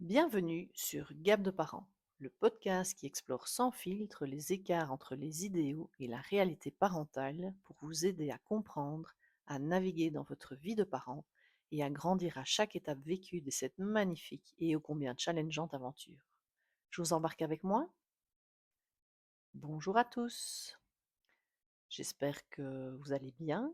Bienvenue sur Gap de parents, le podcast qui explore sans filtre les écarts entre les idéaux et la réalité parentale pour vous aider à comprendre, à naviguer dans votre vie de parent et à grandir à chaque étape vécue de cette magnifique et ô combien challengeante aventure. Je vous embarque avec moi. Bonjour à tous, j'espère que vous allez bien.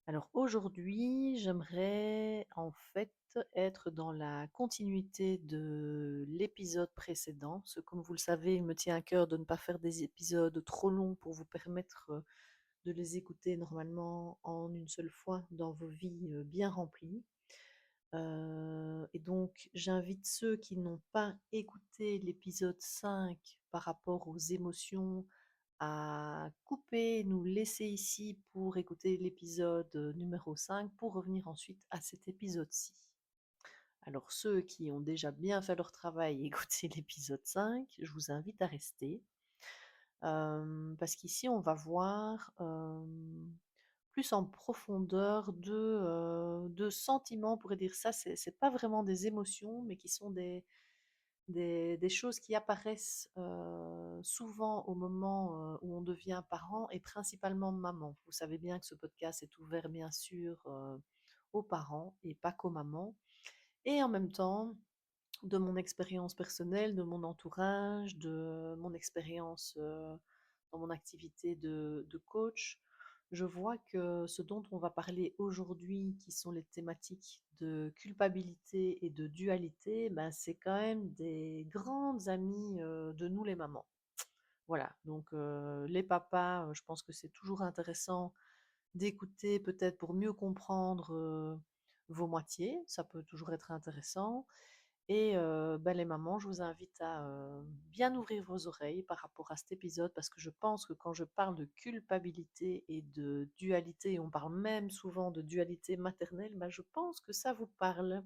Alors aujourd'hui, j'aimerais en fait être dans la continuité de l'épisode précédent. Parce que comme vous le savez, il me tient à cœur de ne pas faire des épisodes trop longs pour vous permettre de les écouter normalement en une seule fois dans vos vies bien remplies. Et donc, j'invite ceux qui n'ont pas écouté l'épisode 5 par rapport aux émotions à couper, nous laisser ici pour écouter l'épisode numéro 5 pour revenir ensuite à cet épisode-ci. Alors ceux qui ont déjà bien fait leur travail et écouté l'épisode 5, je vous invite à rester parce qu'ici on va voir plus en profondeur de sentiments, on pourrait dire ça, c'est pas vraiment des émotions, mais qui sont des choses qui apparaissent souvent au moment où on devient parent et principalement maman. Vous savez bien que ce podcast est ouvert bien sûr aux parents et pas qu'aux mamans. Et en même temps, de mon expérience personnelle, de mon entourage, de mon expérience dans mon activité de coach, je vois que ce dont on va parler aujourd'hui, qui sont les thématiques de culpabilité et de dualité, ben, c'est quand même des grandes amies de nous les mamans. Voilà, donc les papas, je pense que c'est toujours intéressant d'écouter peut-être pour mieux comprendre vos moitiés, ça peut toujours être intéressant. Et bah, les mamans, je vous invite à bien ouvrir vos oreilles par rapport à cet épisode parce que je pense que quand je parle de culpabilité et de dualité, et on parle même souvent de dualité maternelle, bah, je pense que ça vous parle.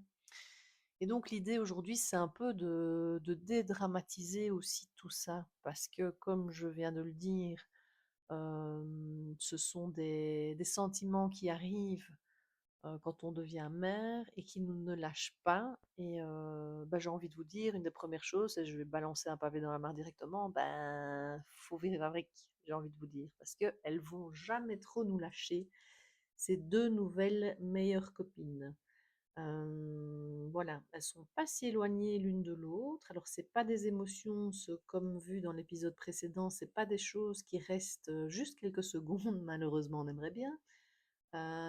Et donc l'idée aujourd'hui, c'est un peu de dédramatiser aussi tout ça parce que comme je viens de le dire, ce sont des sentiments qui arrivent quand on devient mère et qui nous ne lâche pas. Et bah, j'ai envie de vous dire, une des premières choses, et je vais balancer un pavé dans la mare directement, ben, faut vivre avec, j'ai envie de vous dire, parce qu'elles vont jamais trop nous lâcher, ces deux nouvelles meilleures copines. Voilà, elles sont pas si éloignées l'une de l'autre. Alors c'est pas des émotions, comme vu dans l'épisode précédent, c'est pas des choses qui restent juste quelques secondes, malheureusement on aimerait bien.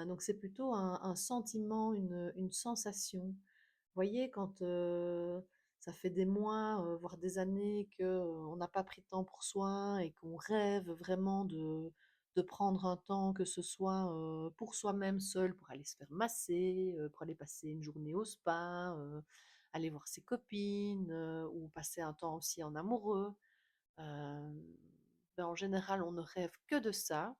Donc c'est plutôt un sentiment, une sensation. Vous voyez, quand ça fait des mois, voire des années qu'on n'a pas pris de temps pour soi et qu'on rêve vraiment de prendre un temps, que ce soit pour soi-même seul, pour aller se faire masser, pour aller passer une journée au spa, aller voir ses copines, ou passer un temps aussi en amoureux. Euh, ben, en général, on ne rêve que de ça.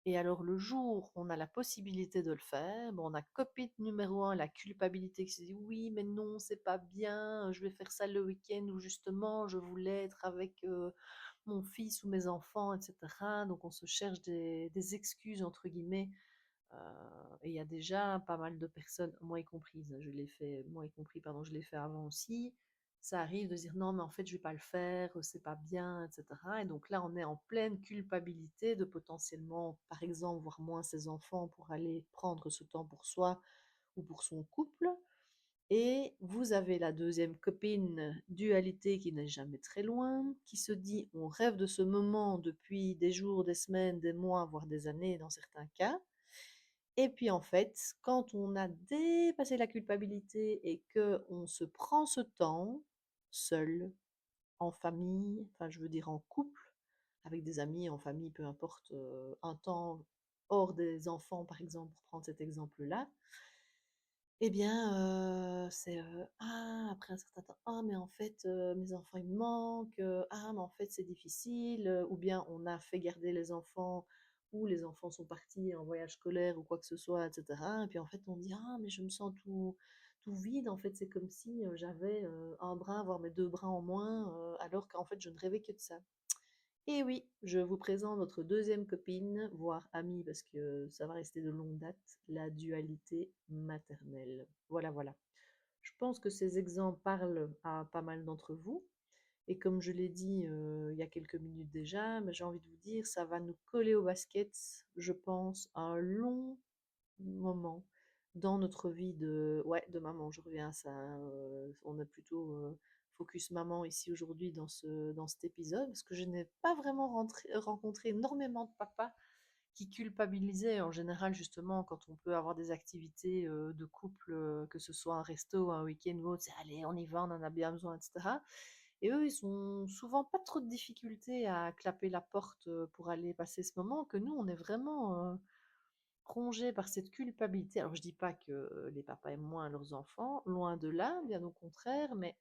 Et alors le jour où on a la possibilité de le faire, bon, on a copine numéro un, la culpabilité qui se dit oui, mais non, c'est pas bien, je vais faire ça le week-end où justement je voulais être avec mon fils ou mes enfants, etc. Donc on se cherche des excuses entre guillemets. Et il y a déjà pas mal de personnes, moi y compris, je l'ai fait, moi y compris, pardon, je l'ai fait avant aussi. Ça arrive de dire non, mais en fait, je vais pas le faire, c'est pas bien, etc. Et donc là, on est en pleine culpabilité de potentiellement, par exemple, voir moins ses enfants pour aller prendre ce temps pour soi ou pour son couple. Et vous avez la deuxième copine, dualité, qui n'est jamais très loin, qui se dit on rêve de ce moment depuis des jours, des semaines, des mois, voire des années dans certains cas. Et puis en fait, quand on a dépassé la culpabilité et que on se prend ce temps, seul, en famille, enfin je veux dire en couple, avec des amis, en famille, peu importe, un temps hors des enfants par exemple, pour prendre cet exemple-là, eh bien c'est ah, après un certain temps, ah mais en fait mes enfants ils me manquent, ah mais en fait c'est difficile, ou bien on a fait garder les enfants ou les enfants sont partis en voyage scolaire ou quoi que ce soit, etc. Et puis en fait on dit ah mais je me sens tout vide, en fait c'est comme si j'avais un bras, voire mes deux bras en moins, alors qu'en fait je ne rêvais que de ça. Et oui, je vous présente notre deuxième copine, voire amie, parce que ça va rester de longue date, la dualité maternelle. Voilà, voilà. Je pense que ces exemples parlent à pas mal d'entre vous. Et comme je l'ai dit il y a quelques minutes déjà, mais j'ai envie de vous dire, ça va nous coller au basket, je pense, un long moment dans notre vie de, ouais, de maman. Je reviens à ça, hein, on est plutôt focus maman ici aujourd'hui dans cet épisode, parce que je n'ai pas vraiment rencontré énormément de papas qui culpabilisaient en général justement quand on peut avoir des activités de couple, que ce soit un resto, un week-end ou autre, c'est allez, on y va, on en a bien besoin, etc. Et eux, ils ont souvent pas trop de difficultés à clapper la porte pour aller passer ce moment, que nous, on est vraiment rongés par cette culpabilité. Alors, je dis pas que les papas aiment moins leurs enfants, loin de là, bien au contraire, mais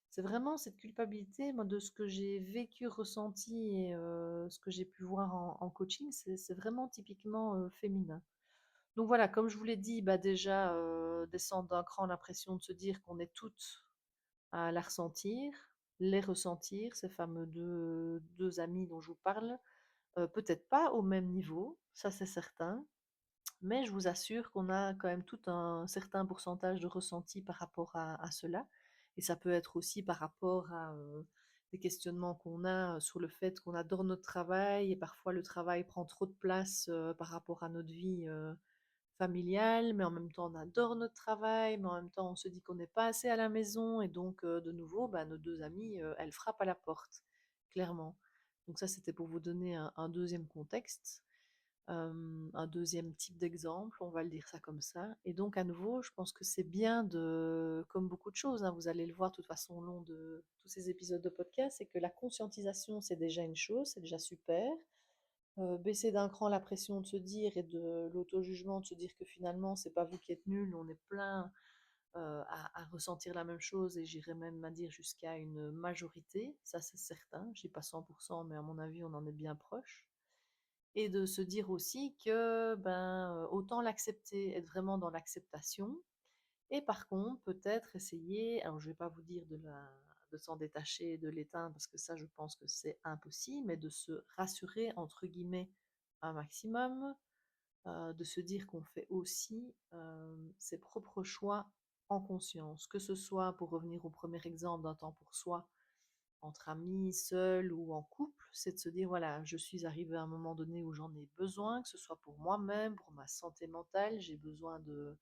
c'est vraiment cette culpabilité, moi, de ce que j'ai vécu, ressenti et ce que j'ai pu voir en coaching, c'est vraiment typiquement féminin. Donc voilà, comme je vous l'ai dit, bah déjà, descendre d'un cran, l'impression de se dire qu'on est toutes à la ressentir, les ressentir, ces fameux deux amis dont je vous parle. Peut-être pas au même niveau, ça c'est certain, mais je vous assure qu'on a quand même tout un certain pourcentage de ressenti par rapport à cela. Et ça peut être aussi par rapport à des questionnements qu'on a sur le fait qu'on adore notre travail et parfois le travail prend trop de place par rapport à notre vie familiale, mais en même temps on adore notre travail, mais en même temps on se dit qu'on n'est pas assez à la maison et donc de nouveau, bah, nos deux amies, elles frappent à la porte, clairement. Donc ça c'était pour vous donner un deuxième contexte. Un deuxième type d'exemple, on va le dire ça comme ça. Et donc à nouveau, je pense que c'est bien de, comme beaucoup de choses, hein, vous allez le voir de toute façon au long de tous ces épisodes de podcast, c'est que la conscientisation, c'est déjà une chose, c'est déjà super. Baisser d'un cran la pression de se dire et de l'auto-jugement, de se dire que finalement, c'est pas vous qui êtes nul, on est plein à ressentir la même chose et j'irais même à dire jusqu'à une majorité, ça c'est certain, je dis pas 100%, mais à mon avis, on en est bien proche. Et de se dire aussi que ben, autant l'accepter, être vraiment dans l'acceptation. Et par contre, peut-être essayer, alors je ne vais pas vous dire de s'en détacher, de l'éteindre, parce que ça, je pense que c'est impossible, mais de se rassurer, entre guillemets, un maximum, de se dire qu'on fait aussi ses propres choix en conscience, que ce soit pour revenir au premier exemple d'un temps pour soi, entre amis, seul ou en couple, c'est de se dire, voilà, je suis arrivée à un moment donné où j'en ai besoin, que ce soit pour moi-même, pour ma santé mentale, j'ai besoin de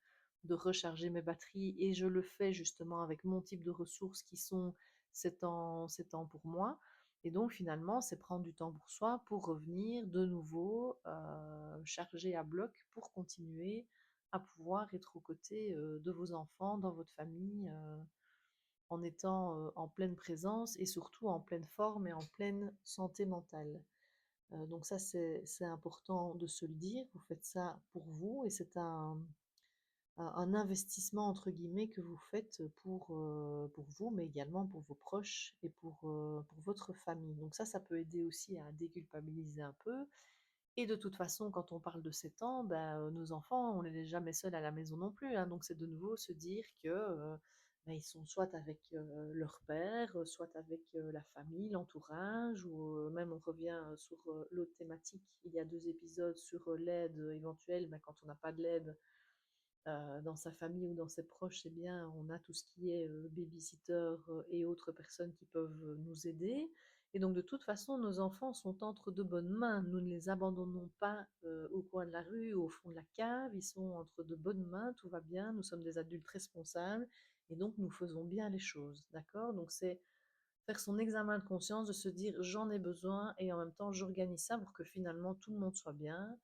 recharger mes batteries et je le fais justement avec mon type de ressources qui sont ces temps pour moi. Et donc finalement, c'est prendre du temps pour soi pour revenir de nouveau chargé à bloc pour continuer à pouvoir être aux côtés de vos enfants, dans votre famille. En étant en pleine présence et surtout en pleine forme et en pleine santé mentale. Donc ça, c'est important de se le dire. Vous faites ça pour vous et c'est un investissement entre guillemets que vous faites pour vous, mais également pour vos proches et pour votre famille. Donc ça peut aider aussi à déculpabiliser un peu. Et de toute façon, quand on parle de 7 ans, ben, nos enfants, on ne les laisse jamais seuls à la maison non plus, hein. Donc c'est de nouveau se dire que ben, ils sont soit avec leur père, soit avec la famille, l'entourage, ou même on revient sur l'autre thématique. Il y a 2 épisodes sur l'aide éventuelle, mais quand on n'a pas de l'aide dans sa famille ou dans ses proches, eh bien, on a tout ce qui est babysitter et autres personnes qui peuvent nous aider. Et donc, de toute façon, nos enfants sont entre de bonnes mains. Nous ne les abandonnons pas au coin de la rue ou au fond de la cave. Ils sont entre de bonnes mains, tout va bien. Nous sommes des adultes responsables et donc nous faisons bien les choses. D'accord? Donc, c'est faire son examen de conscience, de se dire j'en ai besoin et en même temps j'organise ça pour que finalement tout le monde soit bien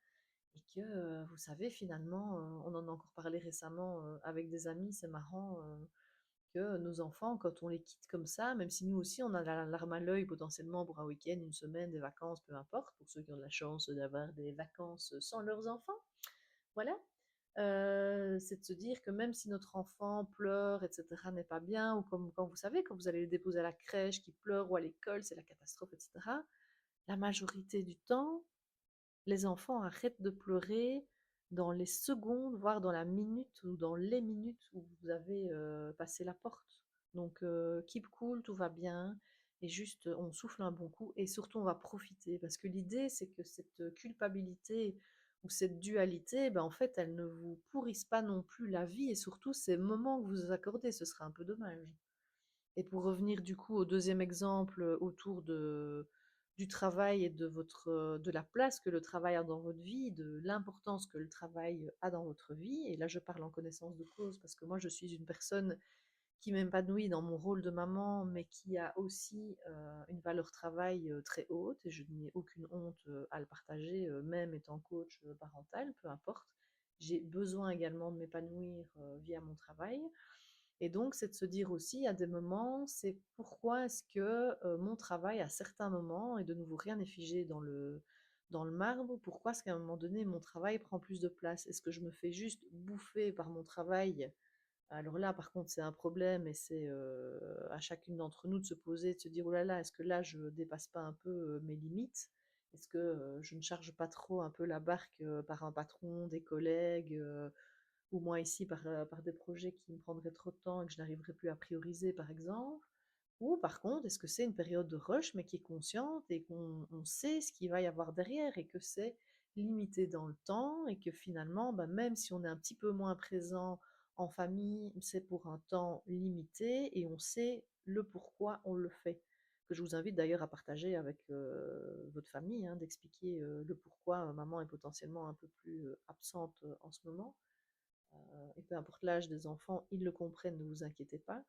et que, vous savez, finalement, on en a encore parlé récemment avec des amis, c'est marrant, que nos enfants, quand on les quitte comme ça, même si nous aussi on a la larme à l'œil potentiellement pour un week-end, une semaine, des vacances, peu importe, pour ceux qui ont de la chance d'avoir des vacances sans leurs enfants, voilà. C'est de se dire que même si notre enfant pleure, etc., n'est pas bien, ou comme quand vous savez, quand vous allez le déposer à la crèche, qu'il pleure, ou à l'école, c'est la catastrophe, etc., la majorité du temps, les enfants arrêtent de pleurer dans les secondes, voire dans la minute ou dans les minutes où vous avez passé la porte. Donc, keep cool, tout va bien. Et juste, on souffle un bon coup et surtout, on va profiter. Parce que l'idée, c'est que cette culpabilité Donc cette dualité, ben, en fait, elle ne vous pourrisse pas non plus la vie et surtout ces moments que vous accordez, ce serait un peu dommage. Et pour revenir du coup au deuxième exemple autour du travail et de la place que le travail a dans votre vie, de l'importance que le travail a dans votre vie, et là je parle en connaissance de cause parce que moi je suis une personne qui m'épanouit dans mon rôle de maman, mais qui a aussi une valeur travail très haute, et je n'ai aucune honte à le partager, même étant coach parental, peu importe. J'ai besoin également de m'épanouir via mon travail. Et donc, c'est de se dire aussi à des moments, c'est pourquoi est-ce que mon travail à certains moments, et de nouveau rien n'est figé dans le marbre, pourquoi est-ce qu'à un moment donné, mon travail prend plus de place? Est-ce que je me fais juste bouffer par mon travail? Alors là, par contre, c'est un problème et c'est à chacune d'entre nous de se poser, de se dire, oh là là, est-ce que là, je dépasse pas un peu mes limites? Est-ce que je ne charge pas trop un peu la barque par un patron, des collègues, ou moi ici par des projets qui me prendraient trop de temps et que je n'arriverais plus à prioriser, par exemple? Ou par contre, est-ce que c'est une période de rush, mais qui est consciente et qu'on sait ce qu'il va y avoir derrière et que c'est limité dans le temps et que finalement, bah, même si on est un petit peu moins présent en famille, c'est pour un temps limité et on sait le pourquoi on le fait. Que je vous invite d'ailleurs à partager avec votre famille, hein, d'expliquer le pourquoi maman est potentiellement un peu plus absente en ce moment. Et peu importe l'âge des enfants, ils le comprennent, ne vous inquiétez pas.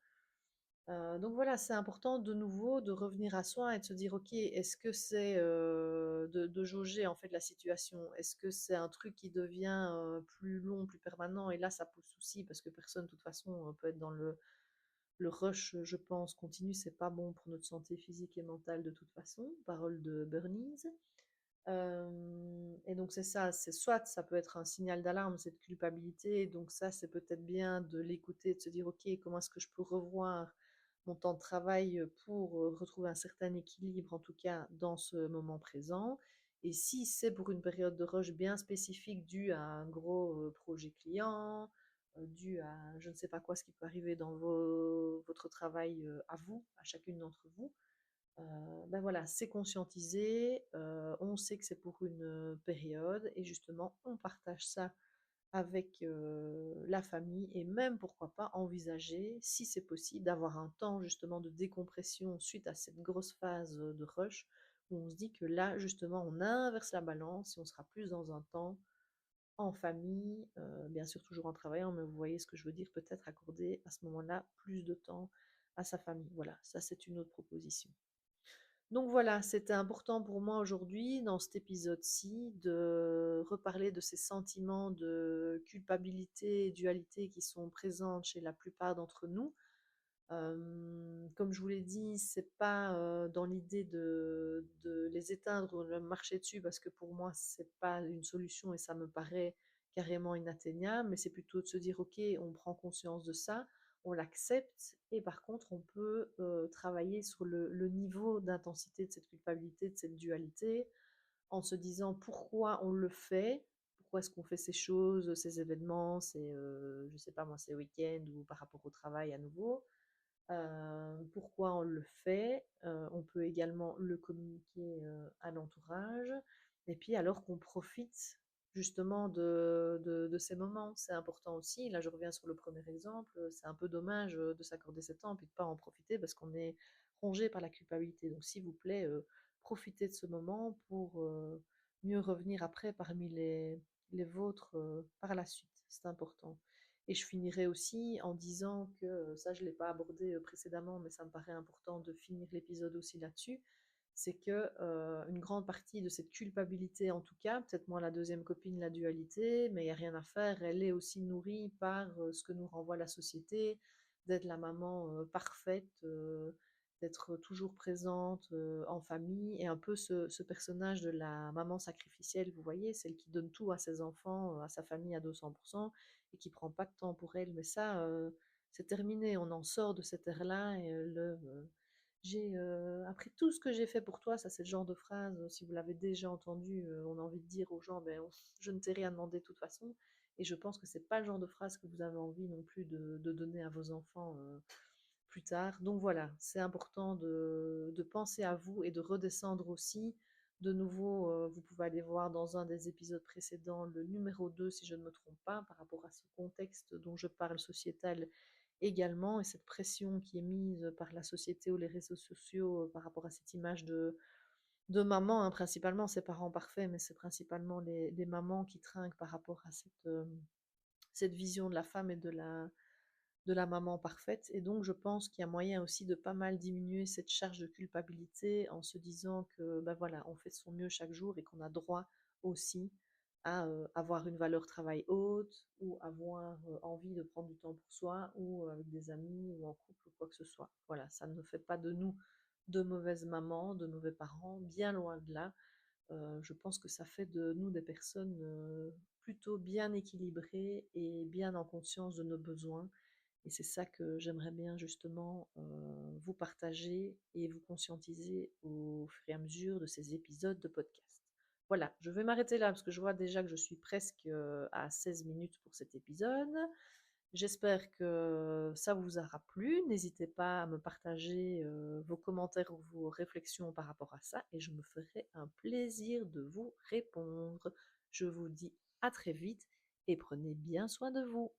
Donc voilà, c'est important de nouveau de revenir à soi et de se dire, ok, est-ce que c'est de jauger en fait la situation? Est-ce que c'est un truc qui devient plus long, plus permanent? Et là, ça pose souci parce que personne, de toute façon, peut être dans le rush, je pense, continu. C'est pas bon pour notre santé physique et mentale de toute façon. Parole de Bernice. Et donc c'est ça, c'est soit ça peut être un signal d'alarme, cette culpabilité, donc ça c'est peut-être bien de l'écouter, de se dire ok, comment est-ce que je peux revoir mon temps de travail pour retrouver un certain équilibre, en tout cas dans ce moment présent. Et si c'est pour une période de rush bien spécifique due à un gros projet client, dû à je ne sais pas quoi, ce qui peut arriver dans votre travail à vous, à chacune d'entre vous, ben voilà, c'est conscientisé, on sait que c'est pour une période et justement on partage ça avec la famille et même pourquoi pas envisager, si c'est possible, d'avoir un temps justement de décompression suite à cette grosse phase de rush où on se dit que là justement on inverse la balance et on sera plus dans un temps en famille, bien sûr toujours en travaillant, mais vous voyez ce que je veux dire, peut-être accorder à ce moment-là plus de temps à sa famille. Voilà, ça c'est une autre proposition. Donc voilà, c'était important pour moi aujourd'hui, dans cet épisode-ci, de reparler de ces sentiments de culpabilité et dualité qui sont présents chez la plupart d'entre nous. Comme je vous l'ai dit, c'est pas dans l'idée de les éteindre ou de leur marcher dessus, parce que pour moi, c'est pas une solution et ça me paraît carrément inatteignable, mais c'est plutôt de se dire, ok, on prend conscience de ça, on l'accepte, et par contre, on peut travailler sur le niveau d'intensité de cette culpabilité, de cette dualité, en se disant pourquoi on le fait, pourquoi est-ce qu'on fait ces choses, ces événements, je sais pas moi, ces week-ends ou par rapport au travail à nouveau, pourquoi on le fait. On peut également le communiquer à l'entourage. Et puis alors qu'on profite justement de ces moments, c'est important aussi. Là, je reviens sur le premier exemple. C'est un peu dommage de s'accorder ce temps et puis de ne pas en profiter parce qu'on est rongé par la culpabilité. Donc, s'il vous plaît, profitez de ce moment pour mieux revenir après parmi les vôtres par la suite. C'est important. Et je finirai aussi en disant que, ça je ne l'ai pas abordé précédemment, mais ça me paraît important de finir l'épisode aussi là-dessus, c'est que une grande partie de cette culpabilité, en tout cas, peut-être moins la deuxième copine, la dualité, mais il n'y a rien à faire, elle est aussi nourrie par ce que nous renvoie la société, d'être la maman parfaite, d'être toujours présente en famille, et un peu ce personnage de la maman sacrificielle, vous voyez, celle qui donne tout à ses enfants, à sa famille à 200%, et qui prend pas de temps pour elle. Mais ça, c'est terminé. On en sort de cette ère-là. Et j'ai après tout ce que j'ai fait pour toi, ça c'est le genre de phrase, si vous l'avez déjà entendu, on a envie de dire aux gens, ben, je ne t'ai rien demandé de toute façon. Et je pense que c'est pas le genre de phrase que vous avez envie non plus de donner à vos enfants plus tard. Donc voilà, c'est important de penser à vous et de redescendre aussi De nouveau, vous pouvez aller voir dans un des épisodes précédents, le numéro 2, si je ne me trompe pas, par rapport à ce contexte dont je parle sociétal également, et cette pression qui est mise par la société ou les réseaux sociaux par rapport à cette image de maman, hein, principalement, c'est parents parfaits, mais c'est principalement les mamans qui trinquent par rapport à cette vision de la femme et de la maman parfaite. Et donc, je pense qu'il y a moyen aussi de pas mal diminuer cette charge de culpabilité en se disant que, ben voilà, on fait de son mieux chaque jour et qu'on a droit aussi à avoir une valeur travail haute ou avoir envie de prendre du temps pour soi ou avec des amis ou en couple ou quoi que ce soit. Voilà, ça ne fait pas de nous de mauvaises mamans, de mauvais parents, bien loin de là. Je pense que ça fait de nous des personnes plutôt bien équilibrées et bien en conscience de nos besoins. Et c'est ça que j'aimerais bien justement vous partager et vous conscientiser au fur et à mesure de ces épisodes de podcast. Voilà, je vais m'arrêter là parce que je vois déjà que je suis presque à 16 minutes pour cet épisode. J'espère que ça vous aura plu. N'hésitez pas à me partager vos commentaires ou vos réflexions par rapport à ça et je me ferai un plaisir de vous répondre. Je vous dis à très vite et prenez bien soin de vous.